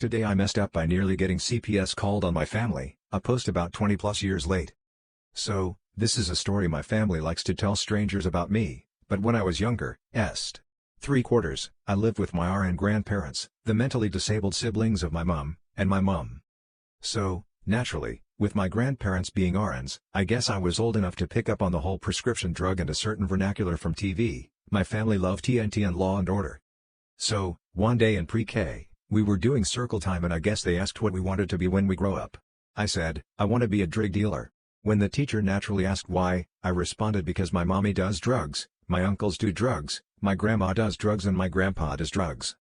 Today I messed up by nearly getting CPS called on my family, a post about 20 plus years late. So, this is a story my family likes to tell strangers about me, but when I was younger, est. 3/4, I lived with my RN grandparents, the mentally disabled siblings of my mom, and my mom. So, naturally, with my grandparents being RNs, I guess I was old enough to pick up on the whole prescription drug and a certain vernacular from TV. My family loved TNT and Law and Order. So, one day in pre-K, we were doing circle time and I guess they asked what we wanted to be when we grow up. I said, I want to be a drug dealer. When the teacher naturally asked why, I responded because my mommy does drugs, my uncles do drugs, my grandma does drugs and my grandpa does drugs.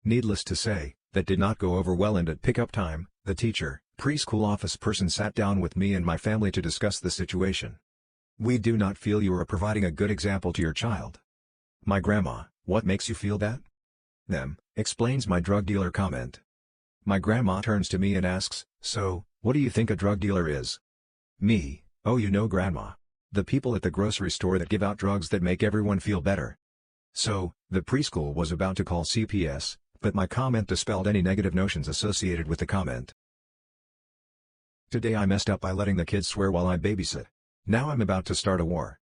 Needless to say, that did not go over well, and at pickup time, the teacher, preschool office person sat down with me and my family to discuss the situation. We do not feel you are providing a good example to your child. My grandma, what makes you feel that? Them, explains my drug dealer comment. My grandma turns to me and asks, so, what do you think a drug dealer is? Me, oh you know grandma. The people at the grocery store that give out drugs that make everyone feel better. So, the preschool was about to call CPS, but my comment dispelled any negative notions associated with the comment. Today I messed up by letting the kids swear while I babysit. Now I'm about to start a war.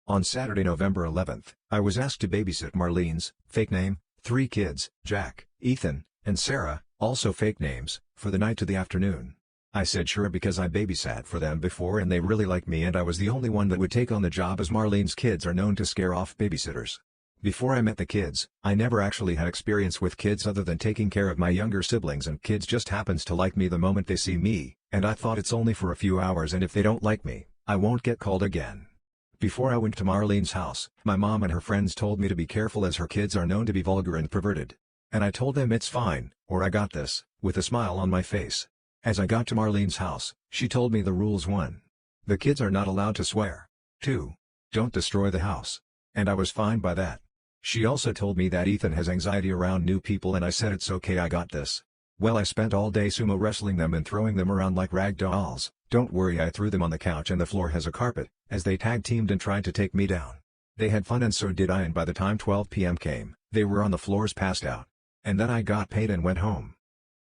On Saturday, November 11th, I was asked to babysit Marlene's, fake name, 3 kids, Jack, Ethan, and Sarah, also fake names, for the night to the afternoon. I said sure because I babysat for them before and they really like me and I was the only one that would take on the job as Marlene's kids are known to scare off babysitters. Before I met the kids, I never actually had experience with kids other than taking care of my younger siblings, and kids just happens to like me the moment they see me, and I thought it's only for a few hours and if they don't like me, I won't get called again. Before I went to Marlene's house, my mom and her friends told me to be careful as her kids are known to be vulgar and perverted. And I told them it's fine, or I got this, with a smile on my face. As I got to Marlene's house, she told me the rules: 1. The kids are not allowed to swear. 2. Don't destroy the house. And I was fine by that. She also told me that Ethan has anxiety around new people and I said it's okay, I got this. Well, I spent all day sumo wrestling them and throwing them around like rag dolls. Don't worry, I threw them on the couch and the floor has a carpet, as they tag teamed and tried to take me down. They had fun and so did I, and by the time 12 p.m. came, they were on the floors passed out. And then I got paid and went home.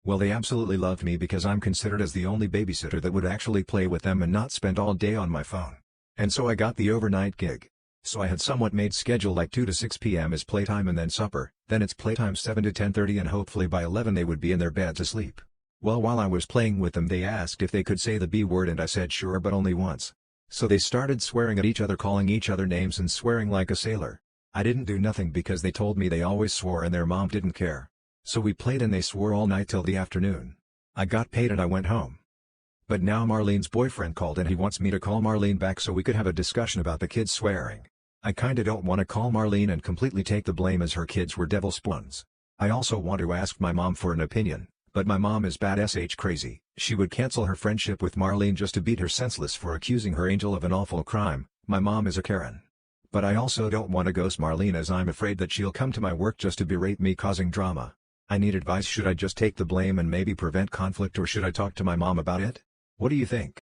Well, they absolutely loved me because I'm considered as the only babysitter that would actually play with them and not spend all day on my phone. And so I got the overnight gig. So I had somewhat made schedule like 2 to 6 p.m. is playtime and then supper, then it's playtime 7 to 10:30 and hopefully by 11 they would be in their beds asleep. Well, while I was playing with them they asked if they could say the B word and I said sure, but only once. So they started swearing at each other, calling each other names and swearing like a sailor. I didn't do nothing because they told me they always swore and their mom didn't care. So we played and they swore all night till the afternoon. I got paid and I went home. But now Marlene's boyfriend called and he wants me to call Marlene back so we could have a discussion about the kids swearing. I kinda don't want to call Marlene and completely take the blame as her kids were devil spawns. I also want to ask my mom for an opinion, but my mom is bad crazy. She would cancel her friendship with Marlene just to beat her senseless for accusing her angel of an awful crime. My mom is a Karen. But I also don't want to ghost Marlene as I'm afraid that she'll come to my work just to berate me causing drama. I need advice. Should I just take the blame and maybe prevent conflict, or should I talk to my mom about it? What do you think?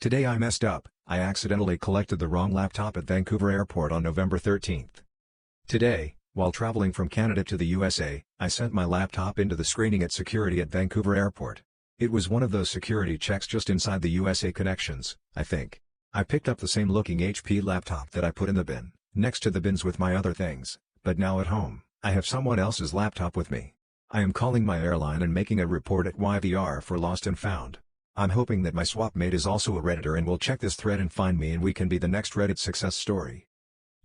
Today I messed up. I accidentally collected the wrong laptop at Vancouver Airport on November 13th. Today, while traveling from Canada to the USA, I sent my laptop into the screening at security at Vancouver Airport. It was one of those security checks just inside the USA connections, I think. I picked up the same looking HP laptop that I put in the bin, next to the bins with my other things, but now at home, I have someone else's laptop with me. I am calling my airline and making a report at YVR for lost and found. I'm hoping that my swap mate is also a Redditor and will check this thread and find me and we can be the next Reddit success story.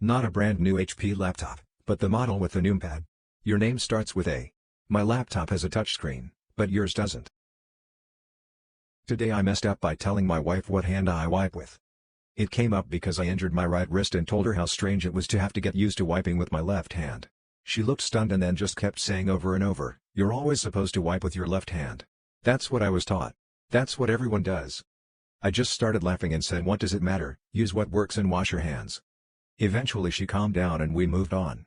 Not a brand new HP laptop, but the model with the numpad. Your name starts with A. My laptop has a touchscreen, but yours doesn't. Today I messed up by telling my wife what hand I wipe with. It came up because I injured my right wrist and told her how strange it was to have to get used to wiping with my left hand. She looked stunned and then just kept saying over and over, "You're always supposed to wipe with your left hand." That's what I was taught. That's what everyone does. I just started laughing and said, what does it matter, use what works and wash your hands. Eventually she calmed down and we moved on.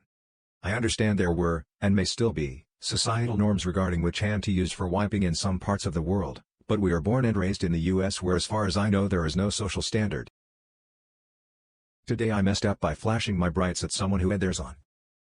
I understand there were, and may still be, societal norms regarding which hand to use for wiping in some parts of the world, but we are born and raised in the US where as far as I know there is no social standard. Today I messed up by flashing my brights at someone who had theirs on.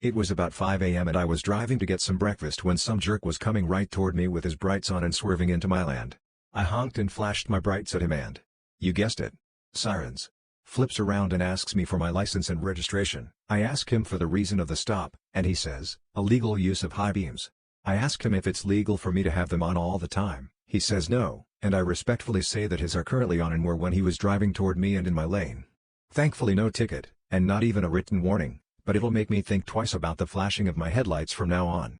It was about 5 a.m. and I was driving to get some breakfast when some jerk was coming right toward me with his brights on and swerving into my land. I honked and flashed my brights at him and, you guessed it, sirens. Flips around and asks me for my license and registration. I ask him for the reason of the stop, and he says, illegal use of high beams. I ask him if it's legal for me to have them on all the time. He says no, and I respectfully say that his are currently on and were when he was driving toward me and in my lane. Thankfully no ticket, and not even a written warning, but it'll make me think twice about the flashing of my headlights from now on.